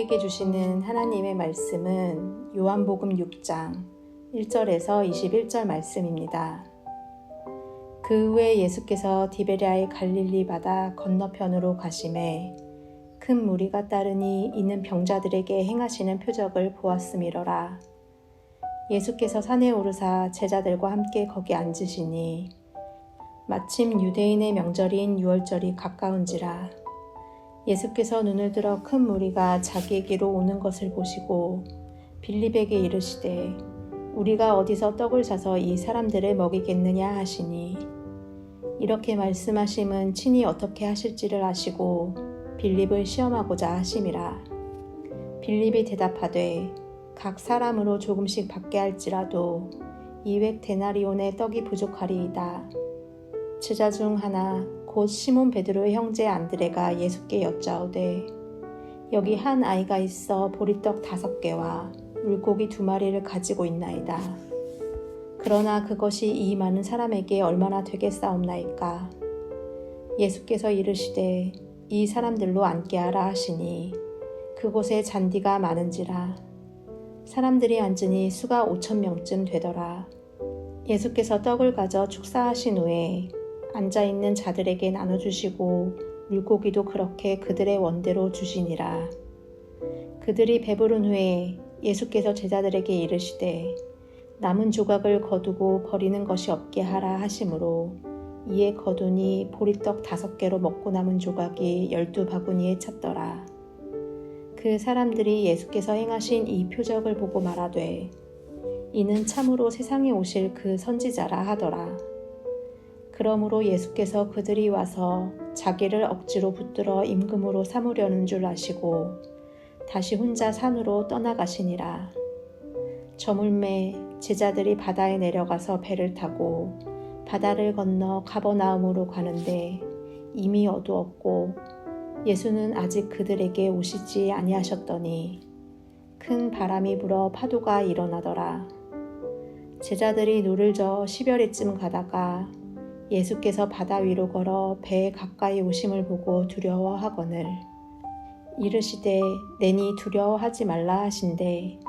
우리에게 주시는 하나님의 말씀은 요한복음 6장 1절에서 21절 말씀입니다. 그 후에 예수께서 디베랴의 갈릴리 바다 건너편으로 가심에 큰 무리가 따르니 이는 병자들에게 행하시는 표적을 보았음이러라. 예수께서 산에 오르사 제자들과 함께 거기 앉으시니 마침 유대인의 명절인 유월절이 가까운지라. 예수께서 눈을 들어 큰 무리가 자기에게로 오는 것을 보시고 빌립에게 이르시되 우리가 어디서 떡을 사서 이 사람들을 먹이겠느냐 하시니 이렇게 말씀하심은 친히 어떻게 하실지를 아시고 빌립을 시험하고자 하심이라. 빌립이 대답하되 각 사람으로 조금씩 받게 할지라도 200데나리온의 떡이 부족하리이다. 제자 중 하나 곧 시몬 베드로의 형제 안드레가 예수께 여짜오되 여기 한 아이가 있어 보리떡 5개와 물고기 2마리를 가지고 있나이다. 그러나 그것이 이 많은 사람에게 얼마나 되겠사옵나이까. 예수께서 이르시되 이 사람들로 앉게 하라 하시니 그곳에 잔디가 많은지라. 사람들이 앉으니 수가 5,000명쯤 되더라. 예수께서 떡을 가져 축사하신 후에 앉아있는 자들에게 나눠주시고 물고기도 그렇게 그들의 원대로 주시니라. 그들이 배부른 후에 예수께서 제자들에게 이르시되 남은 조각을 거두고 버리는 것이 없게 하라 하심으로 이에 거두니 보리떡 5개로 먹고 남은 조각이 12바구니에 찼더라. 그 사람들이 예수께서 행하신 이 표적을 보고 말하되 이는 참으로 세상에 오실 그 선지자라 하더라. 그러므로 예수께서 그들이 와서 자기를 억지로 붙들어 임금으로 삼으려는 줄 아시고 다시 혼자 산으로 떠나가시니라. 저물매 제자들이 바다에 내려가서 배를 타고 바다를 건너 가버나움으로 가는데 이미 어두웠고 예수는 아직 그들에게 오시지 아니하셨더니 큰 바람이 불어 파도가 일어나더라. 제자들이 노를 저어 10여리쯤 가다가 예수께서 바다 위로 걸어 배에 가까이 오심을 보고 두려워하거늘 이르시되 내니 두려워하지 말라 하신대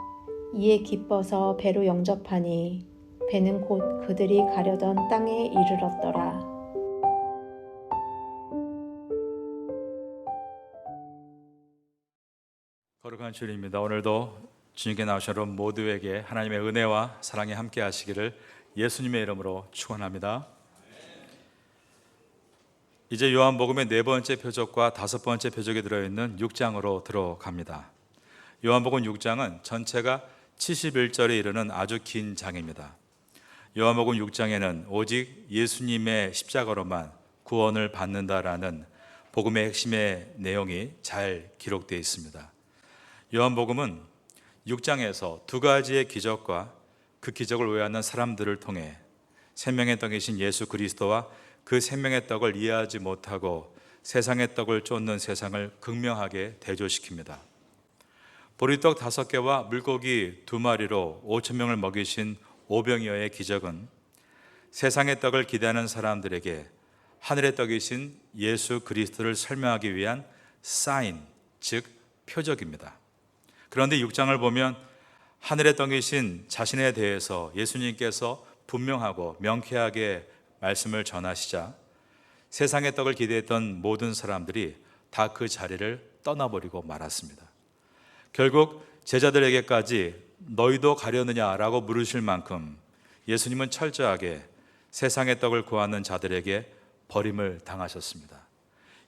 이에 기뻐서 배로 영접하니 배는 곧 그들이 가려던 땅에 이르렀더라. 거룩한 주일입니다. 오늘도 주님께 나오신 여러분 모두에게 하나님의 은혜와 사랑이 함께 하시기를 예수님의 이름으로 축원합니다. 이제 요한복음의 4번째 표적과 5번째 표적이 들어있는 6장으로 들어갑니다. 요한복음 6장은 전체가 71절에 이르는 아주 긴 장입니다. 요한복음 6장에는 오직 예수님의 십자가로만 구원을 받는다라는 복음의 핵심의 내용이 잘 기록되어 있습니다. 요한복음은 6장에서 2가지의 기적과 그 기적을 외하는 사람들을 통해 생명의 떡이신 예수 그리스도와 그 생명의 떡을 이해하지 못하고 세상의 떡을 쫓는 세상을 극명하게 대조시킵니다. 보리떡 5개와 물고기 2마리로 5,000명을 먹이신 오병이어의 기적은 세상의 떡을 기대하는 사람들에게 하늘의 떡이신 예수 그리스도를 설명하기 위한 사인, 즉 표적입니다. 그런데 6장을 보면 하늘의 떡이신 자신에 대해서 예수님께서 분명하고 명쾌하게 말씀을 전하시자 세상의 떡을 기대했던 모든 사람들이 다 그 자리를 떠나버리고 말았습니다. 결국 제자들에게까지 너희도 가려느냐라고 물으실 만큼 예수님은 철저하게 세상의 떡을 구하는 자들에게 버림을 당하셨습니다.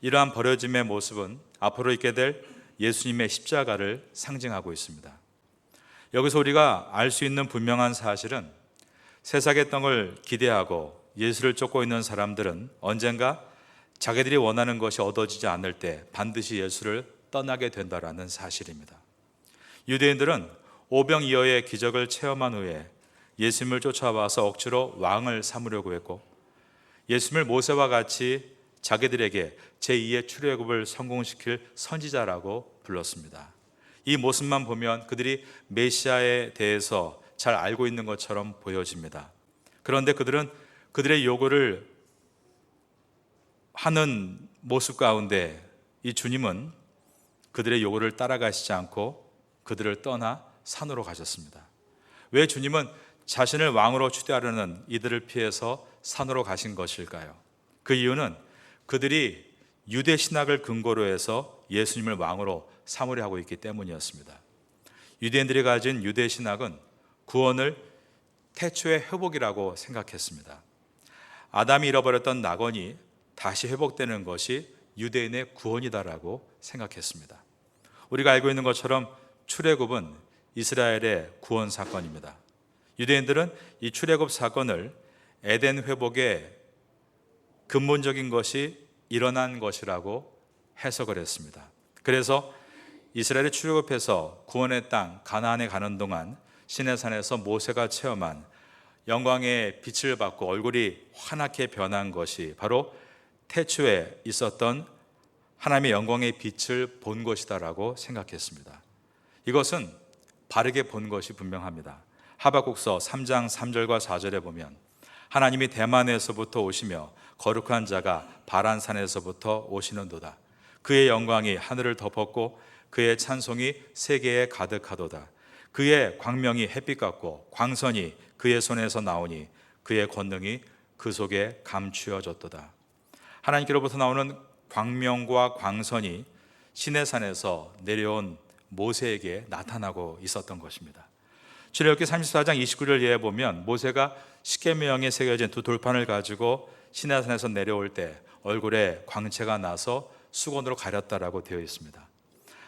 이러한 버려짐의 모습은 앞으로 있게 될 예수님의 십자가를 상징하고 있습니다. 여기서 우리가 알 수 있는 분명한 사실은 세상의 떡을 기대하고 예수를 쫓고 있는 사람들은 언젠가 자기들이 원하는 것이 얻어지지 않을 때 반드시 예수를 떠나게 된다는 사실입니다. 유대인들은 오병이어의 기적을 체험한 후에 예수님을 쫓아와서 억지로 왕을 삼으려고 했고 예수님을 모세와 같이 자기들에게 제2의 출애굽을 성공시킬 선지자라고 불렀습니다. 이 모습만 보면 그들이 메시아에 대해서 잘 알고 있는 것처럼 보여집니다. 그런데 그들은 그들의 요구를 하는 모습 가운데 이 주님은 그들의 요구를 따라가시지 않고 그들을 떠나 산으로 가셨습니다. 왜 주님은 자신을 왕으로 추대하려는 이들을 피해서 산으로 가신 것일까요? 그 이유는 그들이 유대 신학을 근거로 해서 예수님을 왕으로 삼으려 하고 있기 때문이었습니다. 유대인들이 가진 유대 신학은 구원을 태초의 회복이라고 생각했습니다. 아담이 잃어버렸던 낙원이 다시 회복되는 것이 유대인의 구원이다라고 생각했습니다. 우리가 알고 있는 것처럼 출애굽은 이스라엘의 구원 사건입니다. 유대인들은 이 출애굽 사건을 에덴 회복의 근본적인 것이 일어난 것이라고 해석을 했습니다. 그래서 이스라엘이 출애굽해서 구원의 땅 가나안에 가는 동안 시내산에서 모세가 체험한 영광의 빛을 받고 얼굴이 환하게 변한 것이 바로 태초에 있었던 하나님의 영광의 빛을 본 것이다라고 생각했습니다. 이것은 바르게 본 것이 분명합니다. 하박국서 3장 3절과 4절에 보면 하나님이 대만에서부터 오시며 거룩한 자가 바란산에서부터 오시는도다. 그의 영광이 하늘을 덮었고 그의 찬송이 세계에 가득하도다. 그의 광명이 햇빛 같고 광선이 그의 손에서 나오니 그의 권능이 그 속에 감추어졌도다. 하나님께로부터 나오는 광명과 광선이 시내산에서 내려온 모세에게 나타나고 있었던 것입니다. 출애굽기 34장 29절 이하에 보면 모세가 십계명에 새겨진 두 돌판을 가지고 시내산에서 내려올 때 얼굴에 광채가 나서 수건으로 가렸다라고 되어 있습니다.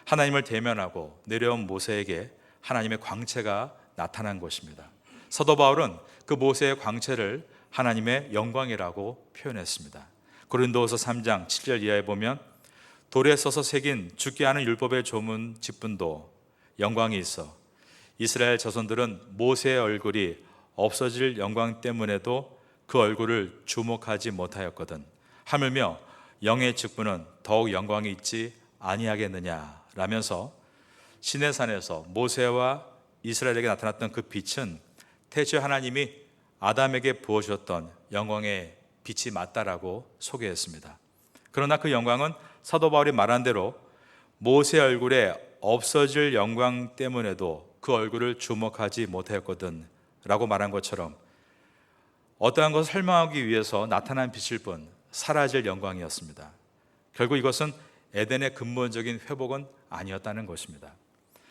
하나님을 대면하고 내려온 모세에게 하나님의 광채가 나타난 것입니다. 사도 바울은 그 모세의 광채를 하나님의 영광이라고 표현했습니다. 고린도후서 3장 7절 이하에 보면 돌에 써서 새긴 죽게 하는 율법의 조문 직분도 영광이 있어 이스라엘 자손들은 모세의 얼굴이 없어질 영광 때문에도 그 얼굴을 주목하지 못하였거든. 하물며 영의 직분은 더욱 영광이 있지 아니하겠느냐 라면서 시내산에서 모세와 이스라엘에게 나타났던 그 빛은 태초에 하나님이 아담에게 부어주셨던 영광의 빛이 맞다라고 소개했습니다. 그러나 그 영광은 사도 바울이 말한 대로 모세 얼굴에 없어질 영광 때문에도 그 얼굴을 주목하지 못하였거든 라고 말한 것처럼 어떠한 것을 설명하기 위해서 나타난 빛일 뿐 사라질 영광이었습니다. 결국 이것은 에덴의 근본적인 회복은 아니었다는 것입니다.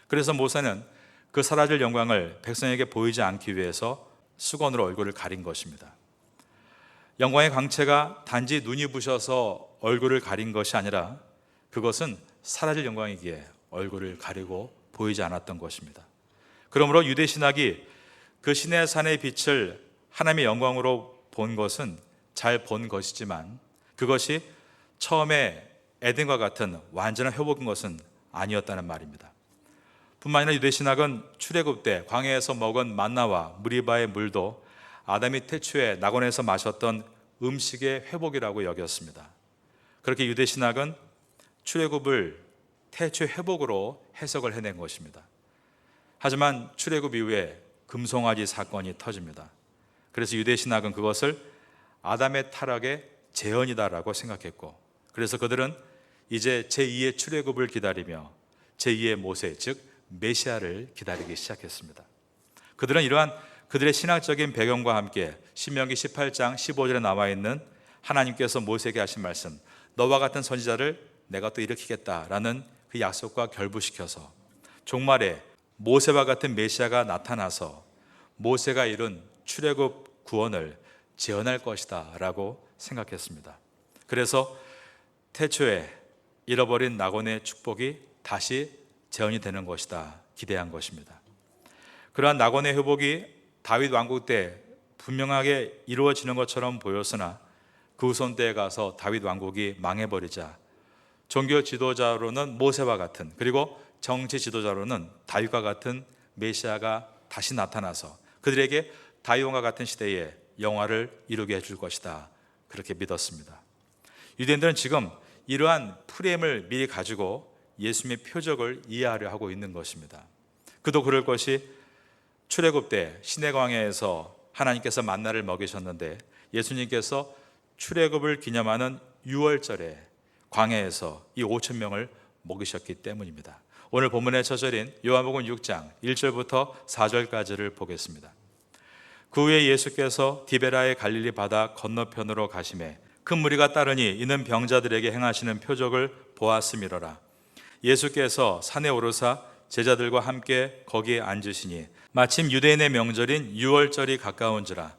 그래서 모세는 그 사라질 영광을 백성에게 보이지 않기 위해서 수건으로 얼굴을 가린 것입니다. 영광의 광채가 단지 눈이 부셔서 얼굴을 가린 것이 아니라 그것은 사라질 영광이기에 얼굴을 가리고 보이지 않았던 것입니다. 그러므로 유대 신학이 그 시내산의 빛을 하나님의 영광으로 본 것은 잘 본 것이지만 그것이 처음에 에덴과 같은 완전한 회복인 것은 아니었다는 말입니다. 뿐만 아니라 유대 신학은 출애굽 때 광야에서 먹은 만나와 무리바의 물도 아담이 태초에 낙원에서 마셨던 음식의 회복이라고 여겼습니다. 그렇게 유대 신학은 출애굽을 태초의 회복으로 해석을 해낸 것입니다. 하지만 출애굽 이후에 금송아지 사건이 터집니다. 그래서 유대 신학은 그것을 아담의 타락의 재현이다라고 생각했고 그래서 그들은 이제 제2의 출애굽을 기다리며 제2의 모세 즉 메시아를 기다리기 시작했습니다. 그들은 이러한 그들의 신학적인 배경과 함께 신명기 18장 15절에 나와 있는 하나님께서 모세에게 하신 말씀 너와 같은 선지자를 내가 또 일으키겠다라는 그 약속과 결부시켜서 종말에 모세와 같은 메시아가 나타나서 모세가 이룬 출애굽 구원을 재현할 것이다 라고 생각했습니다. 그래서 태초에 잃어버린 낙원의 축복이 다시 재현이 되는 것이다 기대한 것입니다. 그러한 낙원의 회복이 다윗 왕국 때 분명하게 이루어지는 것처럼 보였으나 그 후손 때에 가서 다윗 왕국이 망해버리자 종교 지도자로는 모세와 같은 그리고 정치 지도자로는 다윗과 같은 메시아가 다시 나타나서 그들에게 다윗왕과 같은 시대에 영화를 이루게 해줄 것이다 그렇게 믿었습니다. 유대인들은 지금 이러한 프레임을 미리 가지고 예수님의 표적을 이해하려 하고 있는 것입니다. 그도 그럴 것이 출애굽 때 시내광야에서 하나님께서 만나를 먹이셨는데 예수님께서 출애굽을 기념하는 6월절에 광야에서 이 5천 명을 먹이셨기 때문입니다. 오늘 본문의 저절인 요한복음 6장 1절부터 4절까지를 보겠습니다. 그 후에 예수께서 디베라의 갈릴리 바다 건너편으로 가시매 큰 무리가 따르니 이는 병자들에게 행하시는 표적을 보았음이로라. 예수께서 산에 오르사 제자들과 함께 거기에 앉으시니 마침 유대인의 명절인 유월절이 가까운지라.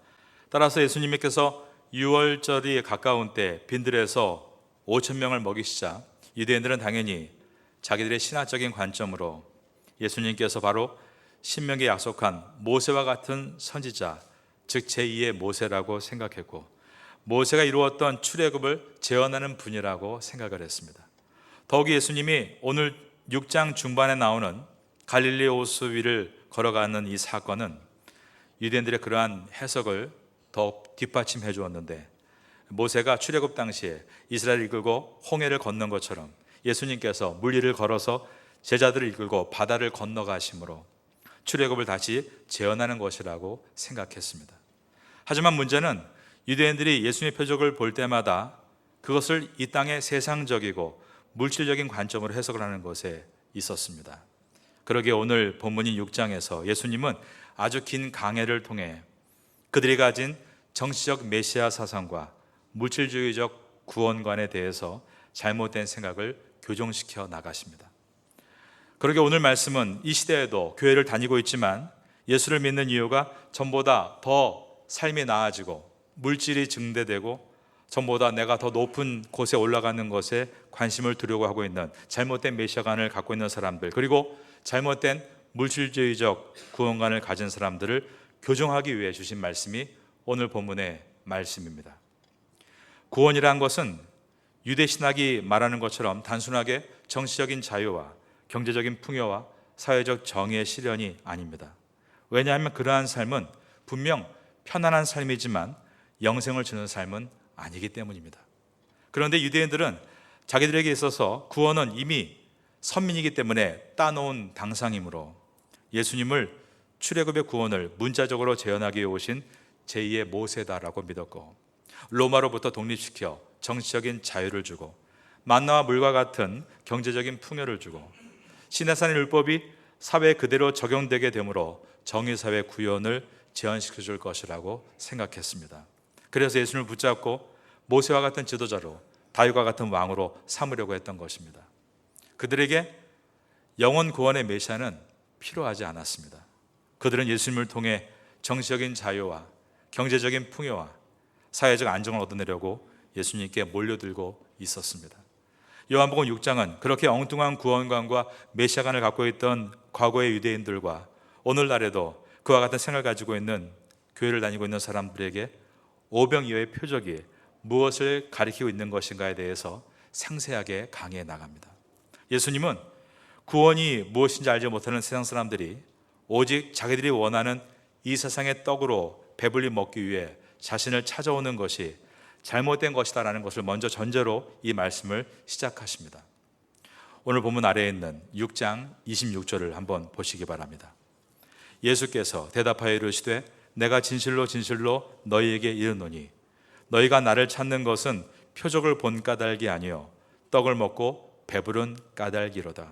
따라서 예수님께서 유월절이 가까운 때 빈들에서 5,000명을 먹이시자 유대인들은 당연히 자기들의 신학적인 관점으로 예수님께서 바로 신명기에 약속한 모세와 같은 선지자, 즉 제2의 모세라고 생각했고 모세가 이루었던 출애굽을 재현하는 분이라고 생각을 했습니다. 더욱이 예수님이 오늘 6장 중반에 나오는 갈릴리 호수 위를 걸어가는 이 사건은 유대인들의 그러한 해석을 더 뒷받침해 주었는데 모세가 출애굽 당시에 이스라엘을 이끌고 홍해를 건넌 것처럼 예수님께서 물 위를 걸어서 제자들을 이끌고 바다를 건너가심으로 출애굽을 다시 재현하는 것이라고 생각했습니다. 하지만 문제는 유대인들이 예수님의 표적을 볼 때마다 그것을 이 땅의 세상적이고 물질적인 관점으로 해석을 하는 것에 있었습니다. 그러기에 오늘 본문인 6장에서 예수님은 아주 긴 강해를 통해 그들이 가진 정치적 메시아 사상과 물질주의적 구원관에 대해서 잘못된 생각을 교정시켜 나가십니다. 그러기에 오늘 말씀은 이 시대에도 교회를 다니고 있지만 예수를 믿는 이유가 전보다 더 삶이 나아지고 물질이 증대되고 전보다 내가 더 높은 곳에 올라가는 것에 관심을 두려고 하고 있는 잘못된 메시아관을 갖고 있는 사람들, 그리고 잘못된 물질주의적 구원관을 가진 사람들을 교정하기 위해 주신 말씀이 오늘 본문의 말씀입니다. 구원이란 것은 유대 신학이 말하는 것처럼 단순하게 정치적인 자유와 경제적인 풍요와 사회적 정의의 실현이 아닙니다. 왜냐하면 그러한 삶은 분명 편안한 삶이지만 영생을 주는 삶은 아니기 때문입니다. 그런데 유대인들은 자기들에게 있어서 구원은 이미 선민이기 때문에 따놓은 당상이므로 예수님을 출애굽의 구원을 문자적으로 재현하기 위해 오신 제2의 모세다라고 믿었고, 로마로부터 독립시켜 정치적인 자유를 주고 만나와 물과 같은 경제적인 풍요를 주고 시내산의 율법이 사회에 그대로 적용되게 되므로 정의사회 구현을 재현시켜 줄 것이라고 생각했습니다. 그래서 예수님을 붙잡고 모세와 같은 지도자로 다윗과 같은 왕으로 삼으려고 했던 것입니다. 그들에게 영혼 구원의 메시아는 필요하지 않았습니다. 그들은 예수님을 통해 정치적인 자유와 경제적인 풍요와 사회적 안정을 얻어내려고 예수님께 몰려들고 있었습니다. 요한복음 6장은 그렇게 엉뚱한 구원관과 메시아관을 갖고 있던 과거의 유대인들과 오늘날에도 그와 같은 생각을 가지고 있는 교회를 다니고 있는 사람들에게 오병이어의 표적이 무엇을 가리키고 있는 것인가에 대해서 상세하게 강의해 나갑니다. 예수님은 구원이 무엇인지 알지 못하는 세상 사람들이 오직 자기들이 원하는 이 세상의 떡으로 배불리 먹기 위해 자신을 찾아오는 것이 잘못된 것이다라는 것을 먼저 전제로 이 말씀을 시작하십니다. 오늘 본문 아래에 있는 6장 26절을 한번 보시기 바랍니다. 예수께서 대답하여 이르시되 내가 진실로 진실로 너희에게 이르노니 너희가 나를 찾는 것은 표적을 본 까닭이 아니요 떡을 먹고 배부른 까닭이로다.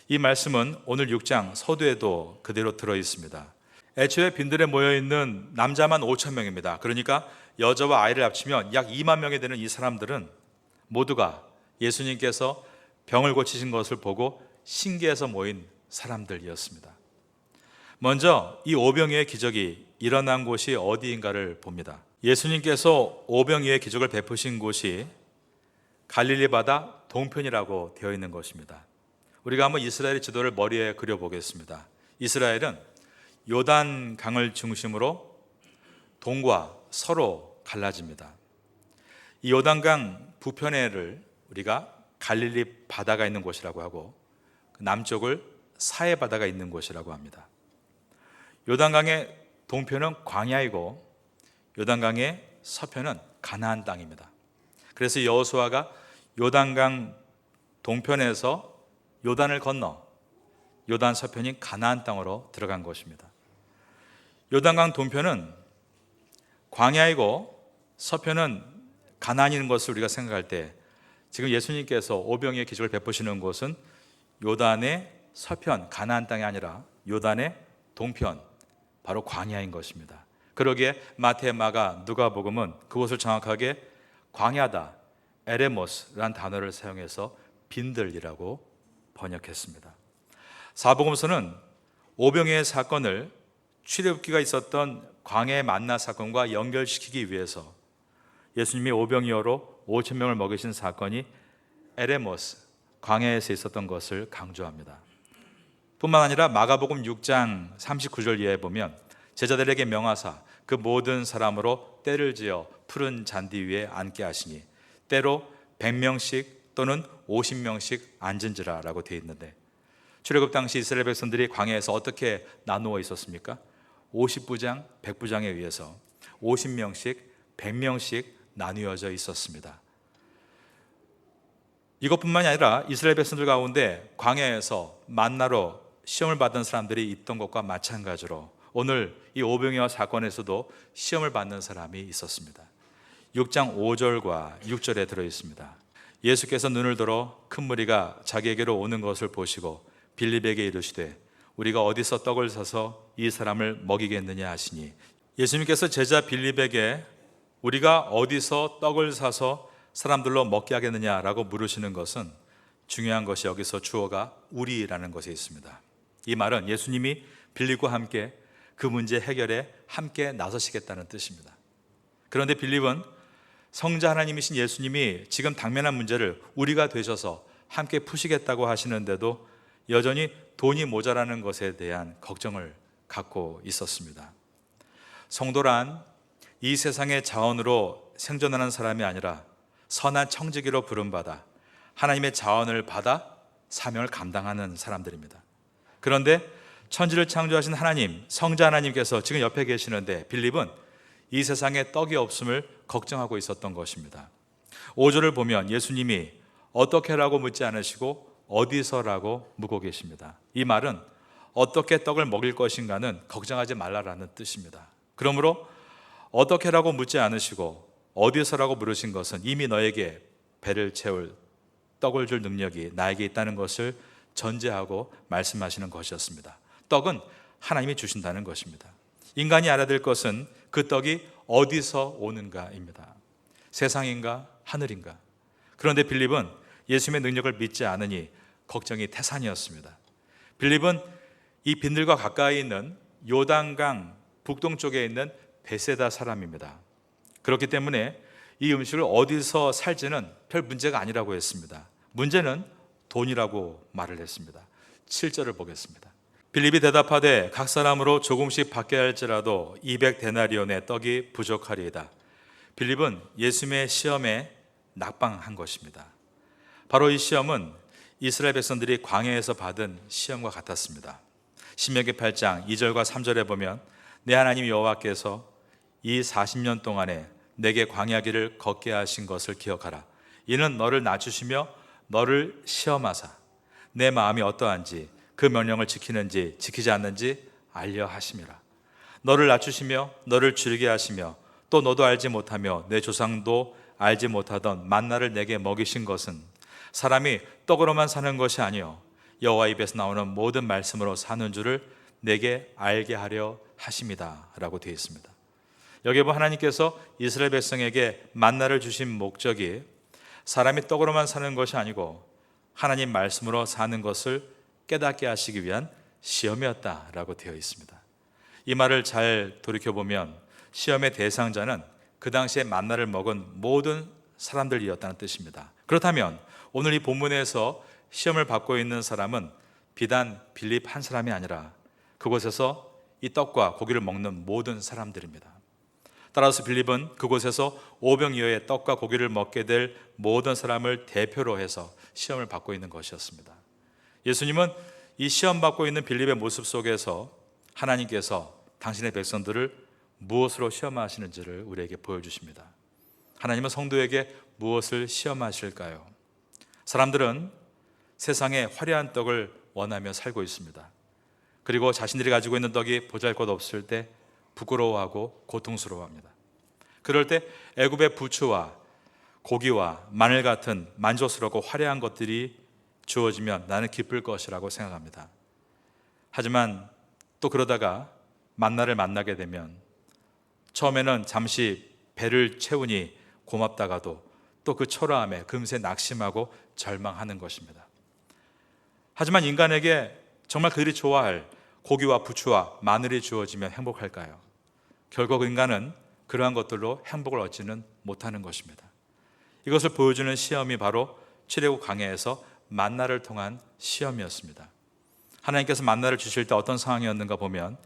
이 말씀은 오늘 6장 서두에도 그대로 들어 있습니다. 애초에 빈들에 모여있는 남자만 5,000명입니다. 그러니까 여자와 아이를 합치면 약 2만 명이 되는 이 사람들은 모두가 예수님께서 병을 고치신 것을 보고 신기해서 모인 사람들이었습니다. 먼저 이 오병이어의 기적이 일어난 곳이 어디인가를 봅니다. 예수님께서 오병이어의 기적을 베푸신 곳이 갈릴리 바다 동편이라고 되어 있는 것입니다. 우리가 한번 이스라엘의 지도를 머리에 그려보겠습니다. 이스라엘은 요단 강을 중심으로 동과 서로 갈라집니다. 이 요단강 부편에를 우리가 갈릴리 바다가 있는 곳이라고 하고 남쪽을 사해 바다가 있는 곳이라고 합니다. 요단강의 동편은 광야이고 요단강의 서편은 가나안 땅입니다. 그래서 여호수아가 요단강 동편에서 요단을 건너 요단 서편인 가나안 땅으로 들어간 것입니다. 요단강 동편은 광야이고 서편은 가나안인 것을 우리가 생각할 때 지금 예수님께서 오병이의 기적을 베푸시는 곳은 요단의 서편 가나안 땅이 아니라 요단의 동편, 바로 광야인 것입니다. 그러기에 마태, 마가, 누가복음은 그곳을 정확하게 광야다, 에레모스라는 단어를 사용해서 빈들이라고 번역했습니다. 사복음서는 오병이의 사건을 출애굽기가 있었던 광야의 만나 사건과 연결시키기 위해서 예수님이 오병이어로 5천 명을 먹이신 사건이 에레모스, 광야에서 있었던 것을 강조합니다. 뿐만 아니라 마가복음 6장 39절 이하에 보면 제자들에게 명하사 그 모든 사람으로 떼를 지어 푸른 잔디 위에 앉게 하시니 때로 100명씩 또는 50명씩 앉은지라 라고 되어 있는데, 출애굽 당시 이스라엘 백성들이 광야에서 어떻게 나누어 있었습니까? 50부장, 100부장에 의해서 50명씩, 100명씩 나뉘어져 있었습니다. 이것뿐만이 아니라 이스라엘 백성들 가운데 광야에서 만나로 시험을 받은 사람들이 있던 것과 마찬가지로 오늘 이 오병이어 사건에서도 시험을 받는 사람이 있었습니다. 6장 5절과 6절에 들어있습니다. 예수께서 눈을 들어 큰 무리가 자기에게로 오는 것을 보시고 빌립에게 이르시되 우리가 어디서 떡을 사서 이 사람을 먹이겠느냐 하시니, 예수님께서 제자 빌립에게 우리가 어디서 떡을 사서 사람들로 먹게 하겠느냐라고 물으시는 것은 중요한 것이 여기서 주어가 우리라는 것에 있습니다. 이 말은 예수님이 빌립과 함께 그 문제 해결에 함께 나서시겠다는 뜻입니다. 그런데 빌립은 성자 하나님이신 예수님이 지금 당면한 문제를 우리가 되셔서 함께 푸시겠다고 하시는데도 여전히 돈이 모자라는 것에 대한 걱정을 갖고 있었습니다. 성도란 이 세상의 자원으로 생존하는 사람이 아니라 선한 청지기로 부름받아 하나님의 자원을 받아 사명을 감당하는 사람들입니다. 그런데 천지를 창조하신 하나님, 성자 하나님께서 지금 옆에 계시는데 빌립은 이 세상에 떡이 없음을 걱정하고 있었던 것입니다. 5절을 보면 예수님이 어떻게라고 묻지 않으시고 어디서라고 묻고 계십니다. 이 말은 어떻게 떡을 먹일 것인가는 걱정하지 말라라는 뜻입니다. 그러므로 어떻게라고 묻지 않으시고 어디서라고 물으신 것은 이미 너에게 배를 채울 떡을 줄 능력이 나에게 있다는 것을 전제하고 말씀하시는 것이었습니다. 떡은 하나님이 주신다는 것입니다. 인간이 알아야 될 것은 그 떡이 어디서 오는가입니다. 세상인가 하늘인가. 그런데 빌립은 예수님의 능력을 믿지 않으니 걱정이 태산이었습니다. 빌립은 이 빈들과 가까이 있는 요단강 북동쪽에 있는 베세다 사람입니다. 그렇기 때문에 이 음식을 어디서 살지는 별 문제가 아니라고 했습니다. 문제는 돈이라고 말을 했습니다. 7절을 보겠습니다. 빌립이 대답하되 각 사람으로 조금씩 받게 할지라도 200데나리온의 떡이 부족하리이다. 빌립은 예수님의 시험에 낙방한 것입니다. 바로 이 시험은 이스라엘 백성들이 광야에서 받은 시험과 같았습니다. 신명기 8장 2절과 3절에 보면 내 하나님 여호와께서 이 40년 동안에 내게 광야길을 걷게 하신 것을 기억하라. 이는 너를 낮추시며 너를 시험하사 내 마음이 어떠한지 그 명령을 지키는지 지키지 않는지 알려 하심이라. 너를 낮추시며 너를 줄이게 하시며 또 너도 알지 못하며 내 조상도 알지 못하던 만나를 내게 먹이신 것은 사람이 떡으로만 사는 것이 아니요 여호와 입에서 나오는 모든 말씀으로 사는 줄을 내게 알게 하려 하심이다 라고 되어 있습니다. 여기에 보면 하나님께서 이스라엘 백성에게 만나를 주신 목적이 사람이 떡으로만 사는 것이 아니고 하나님 말씀으로 사는 것을 깨닫게 하시기 위한 시험이었다라고 되어 있습니다. 이 말을 잘 돌이켜보면 시험의 대상자는 그 당시에 만나를 먹은 모든 사람들이었다는 뜻입니다. 그렇다면 오늘 이 본문에서 시험을 받고 있는 사람은 비단 빌립 한 사람이 아니라 그곳에서 이 떡과 고기를 먹는 모든 사람들입니다. 따라서 빌립은 그곳에서 오병이어의 떡과 고기를 먹게 될 모든 사람을 대표로 해서 시험을 받고 있는 것이었습니다. 예수님은 이 시험 받고 있는 빌립의 모습 속에서 하나님께서 당신의 백성들을 무엇으로 시험하시는지를 우리에게 보여주십니다. 하나님은 성도에게 무엇을 시험하실까요? 사람들은 세상에 화려한 떡을 원하며 살고 있습니다. 그리고 자신들이 가지고 있는 떡이 보잘것없을 때 부끄러워하고 고통스러워합니다. 그럴 때 애굽의 부추와 고기와 마늘 같은 만족스럽고 화려한 것들이 주어지면 나는 기쁠 것이라고 생각합니다. 하지만 또 그러다가 만나를 만나게 되면 처음에는 잠시 배를 채우니 고맙다가도 또 그 초라함에 금세 낙심하고 절망하는 것입니다. 하지만 인간에게 정말 그들이 좋아할 고기와 부추와 마늘이 주어지면 행복할까요? 결국 인간은 그러한 것들로 행복을 얻지는 못하는 것입니다. 이것을 보여주는 시험이 바로 출애굽 광야에서 만나를 통한 시험이었습니다. 하나님께서 만나를 주실 때 어떤 상황이었는가 보면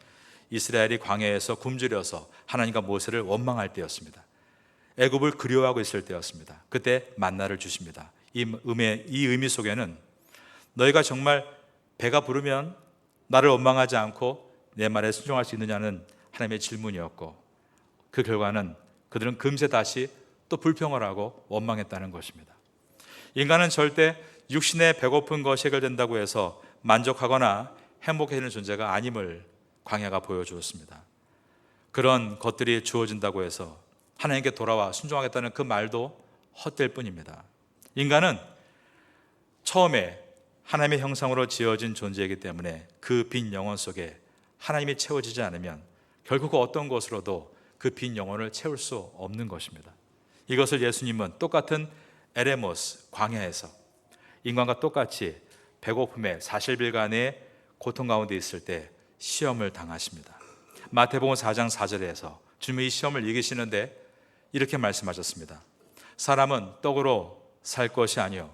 이스라엘이 광야에서 굶주려서 하나님과 모세를 원망할 때였습니다. 애굽을 그리워하고 있을 때였습니다. 그때 만나를 주십니다. 이 의미 속에는 너희가 정말 배가 부르면 나를 원망하지 않고 내 말에 순종할 수 있느냐는 하나님의 질문이었고, 그 결과는 그들은 금세 다시 또 불평을 하고 원망했다는 것입니다. 인간은 절대 육신의 배고픈 것이 해결된다고 해서 만족하거나 행복해지는 존재가 아님을 광야가 보여주었습니다. 그런 것들이 주어진다고 해서 하나님께 돌아와 순종하겠다는 그 말도 헛될 뿐입니다. 인간은 처음에 하나님의 형상으로 지어진 존재이기 때문에 그 빈 영혼 속에 하나님이 채워지지 않으면 결국 어떤 것으로도 그 빈 영혼을 채울 수 없는 것입니다. 이것을 예수님은 똑같은 에레모스 광야에서 인간과 똑같이 배고픔에 40일간의 고통 가운데 있을 때 시험을 당하십니다. 마태복음 4장 4절에서 주님이 이 시험을 이기시는데 이렇게 말씀하셨습니다. 사람은 떡으로 살 것이 아니요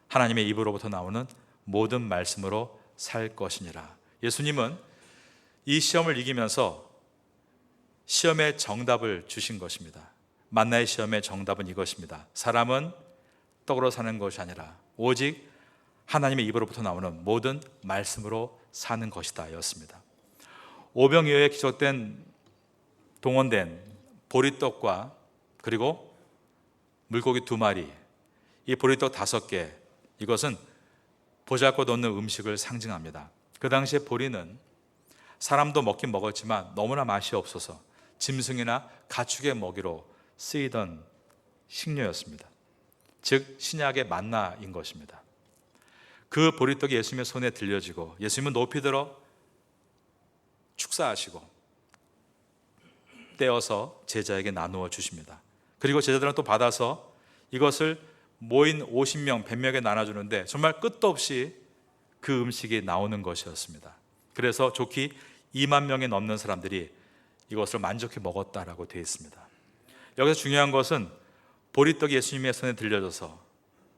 하나님의 입으로부터 나오는 모든 말씀으로 살 것이니라. 예수님은 이 시험을 이기면서 시험의 정답을 주신 것입니다. 만나의 시험의 정답은 이것입니다. 사람은 떡으로 사는 것이 아니라 오직 하나님의 입으로부터 나오는 모든 말씀으로 사는 것이다 였습니다. 오병이어에 기록된 동원된 보리떡과 그리고 물고기 2마리, 이 보리떡 5개, 이것은 보잘것없는 음식을 상징합니다. 그 당시에 보리는 사람도 먹긴 먹었지만 너무나 맛이 없어서 짐승이나 가축의 먹이로 쓰이던 식료였습니다. 즉 신약의 만나인 것입니다. 그 보리떡이 예수님의 손에 들려지고 예수님은 높이 들어 축사하시고 떼어서 제자에게 나누어 주십니다. 그리고 제자들은 또 받아서 이것을 모인 50명, 100명에 나눠주는데 정말 끝도 없이 그 음식이 나오는 것이었습니다. 그래서 좋기 2만 명이 넘는 사람들이 이것을 만족해 먹었다라고 되어 있습니다. 여기서 중요한 것은 보리떡이 예수님의 손에 들려져서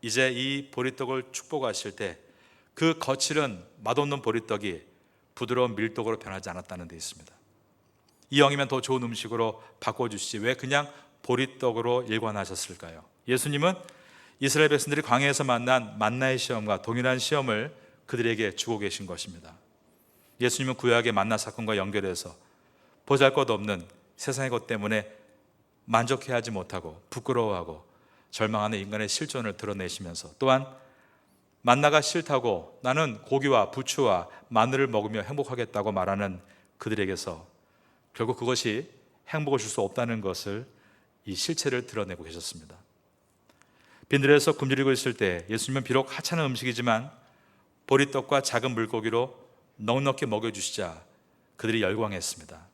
이제 이 보리떡을 축복하실 때 그 거칠은 맛없는 보리떡이 부드러운 밀떡으로 변하지 않았다는 데 있습니다. 이왕이면 더 좋은 음식으로 바꿔주시지 왜 그냥 보리떡으로 일관하셨을까요? 예수님은 이스라엘 백성들이 광야에서 만난 만나의 시험과 동일한 시험을 그들에게 주고 계신 것입니다. 예수님은 구약의 만나 사건과 연결해서 보잘것없는 세상의 것 때문에 만족해하지 못하고 부끄러워하고 절망하는 인간의 실존을 드러내시면서 또한 만나가 싫다고 나는 고기와 부추와 마늘을 먹으며 행복하겠다고 말하는 그들에게서 결국 그것이 행복을 줄 수 없다는 것을 이 실체를 드러내고 계셨습니다. 빈들에서 굶주리고 있을 때 예수님은 비록 하찮은 음식이지만 보리떡과 작은 물고기로 넉넉히 먹여주시자 그들이 열광했습니다.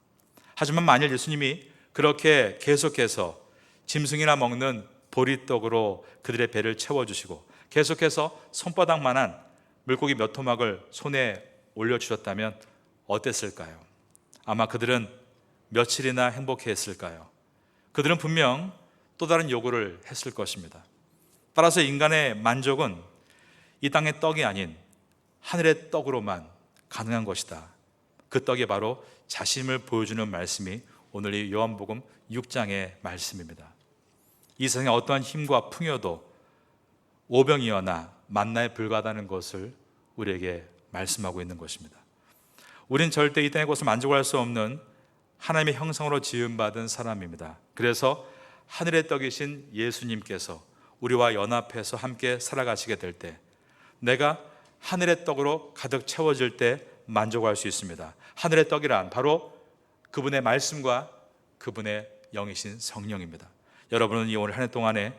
하지만 만일 예수님이 그렇게 계속해서 짐승이나 먹는 보리떡으로 그들의 배를 채워주시고 계속해서 손바닥만한 물고기 몇 토막을 손에 올려주셨다면 어땠을까요? 아마 그들은 며칠이나 행복해했을까요? 그들은 분명 또 다른 요구를 했을 것입니다. 따라서 인간의 만족은 이 땅의 떡이 아닌 하늘의 떡으로만 가능한 것이다. 그 떡이 바로 자신을 보여주는 말씀이 오늘 이 요한복음 6장의 말씀입니다. 이 세상에 어떠한 힘과 풍요도 오병이어나 만나에 불과하다는 것을 우리에게 말씀하고 있는 것입니다. 우린 절대 이 땅의 것을 만족할 수 없는 하나님의 형상으로 지음받은 사람입니다. 그래서 하늘의 떡이신 예수님께서 우리와 연합해서 함께 살아가시게 될 때 내가 하늘의 떡으로 가득 채워질 때 만족할 수 있습니다. 하늘의 떡이란 바로 그분의 말씀과 그분의 영이신 성령입니다. 여러분은 이 오늘 한 해 동안에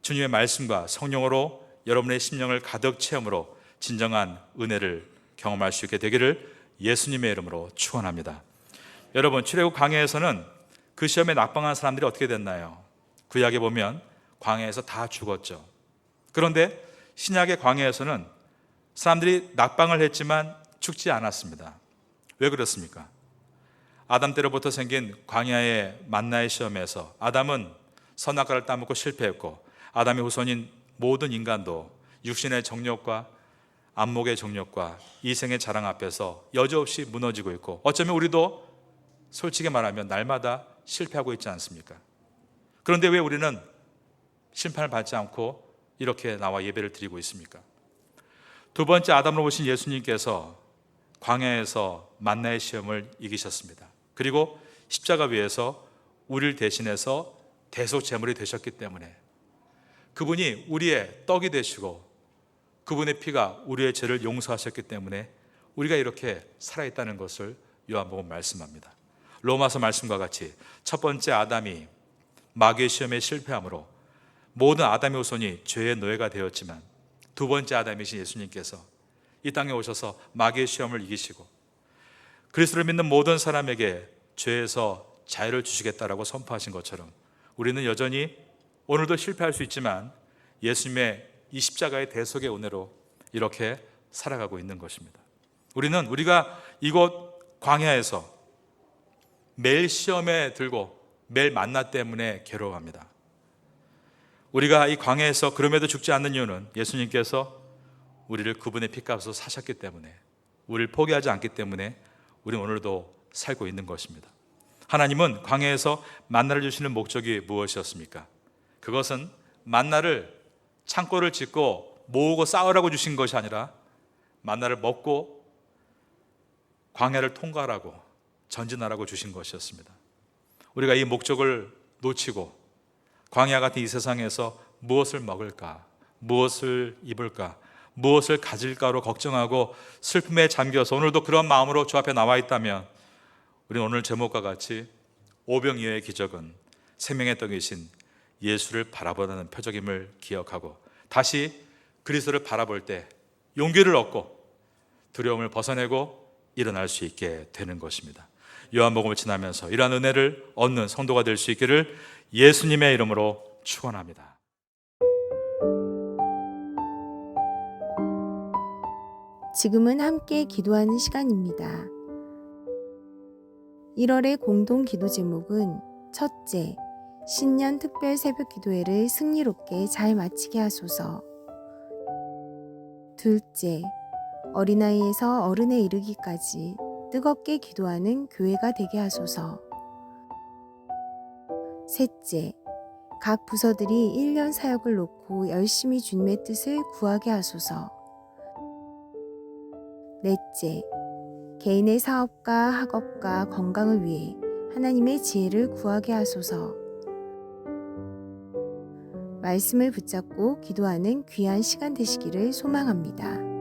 주님의 말씀과 성령으로 여러분의 심령을 가득 채움으로 진정한 은혜를 경험할 수 있게 되기를 예수님의 이름으로 축원합니다. 여러분, 출애굽 광야에서는 그 시험에 낙방한 사람들이 어떻게 됐나요? 구약에 보면 광야에서 다 죽었죠. 그런데 신약의 광야에서는 사람들이 낙방을 했지만 죽지 않았습니다. 왜 그렇습니까? 아담 때로부터 생긴 광야의 만나의 시험에서 아담은 선악과를 따먹고 실패했고, 아담의 후손인 모든 인간도 육신의 정욕과 안목의 정욕과 이생의 자랑 앞에서 여지없이 무너지고 있고, 어쩌면 우리도 솔직히 말하면 날마다 실패하고 있지 않습니까? 그런데 왜 우리는 심판을 받지 않고 이렇게 나와 예배를 드리고 있습니까? 두 번째 아담으로 오신 예수님께서 광야에서 만나의 시험을 이기셨습니다. 그리고 십자가 위에서 우리를 대신해서 대속 제물이 되셨기 때문에, 그분이 우리의 떡이 되시고 그분의 피가 우리의 죄를 용서하셨기 때문에 우리가 이렇게 살아있다는 것을 요한복음 말씀합니다. 로마서 말씀과 같이 첫 번째 아담이 마귀의 시험에 실패함으로 모든 아담의 후손이 죄의 노예가 되었지만, 두 번째 아담이신 예수님께서 이 땅에 오셔서 마귀의 시험을 이기시고 그리스도를 믿는 모든 사람에게 죄에서 자유를 주시겠다라고 선포하신 것처럼, 우리는 여전히 오늘도 실패할 수 있지만 예수님의 이 십자가의 대속의 은혜로 이렇게 살아가고 있는 것입니다. 우리가 이곳 광야에서 매일 시험에 들고 매일 만나 때문에 괴로워합니다. 우리가 이 광야에서 그럼에도 죽지 않는 이유는 예수님께서 우리를 그분의 피값으로 사셨기 때문에, 우리를 포기하지 않기 때문에 우리는 오늘도 살고 있는 것입니다. 하나님은 광야에서 만나를 주시는 목적이 무엇이었습니까? 그것은 만나를 창고를 짓고 모으고 쌓으라고 주신 것이 아니라 만나를 먹고 광야를 통과하라고, 전진하라고 주신 것이었습니다. 우리가 이 목적을 놓치고 광야 같은 이 세상에서 무엇을 먹을까, 무엇을 입을까, 무엇을 가질까로 걱정하고 슬픔에 잠겨서 오늘도 그런 마음으로 주 앞에 나와 있다면, 우리는 오늘 제목과 같이 오병이어의 기적은 생명의 떡이신 예수를 바라보는 표적임을 기억하고 다시 그리스도를 바라볼 때 용기를 얻고 두려움을 벗어내고 일어날 수 있게 되는 것입니다. 요한복음을 지나면서 이러한 은혜를 얻는 성도가 될 수 있기를 예수님의 이름으로 축원합니다. 지금은 함께 기도하는 시간입니다. 1월의 공동 기도 제목은 첫째, 신년 특별 새벽 기도회를 승리롭게 잘 마치게 하소서. 둘째, 어린아이에서 어른에 이르기까지 뜨겁게 기도하는 교회가 되게 하소서. 셋째, 각 부서들이 1년 사역을 놓고 열심히 주님의 뜻을 구하게 하소서. 넷째, 개인의 사업과 학업과 건강을 위해 하나님의 지혜를 구하게 하소서. 말씀을 붙잡고 기도하는 귀한 시간 되시기를 소망합니다.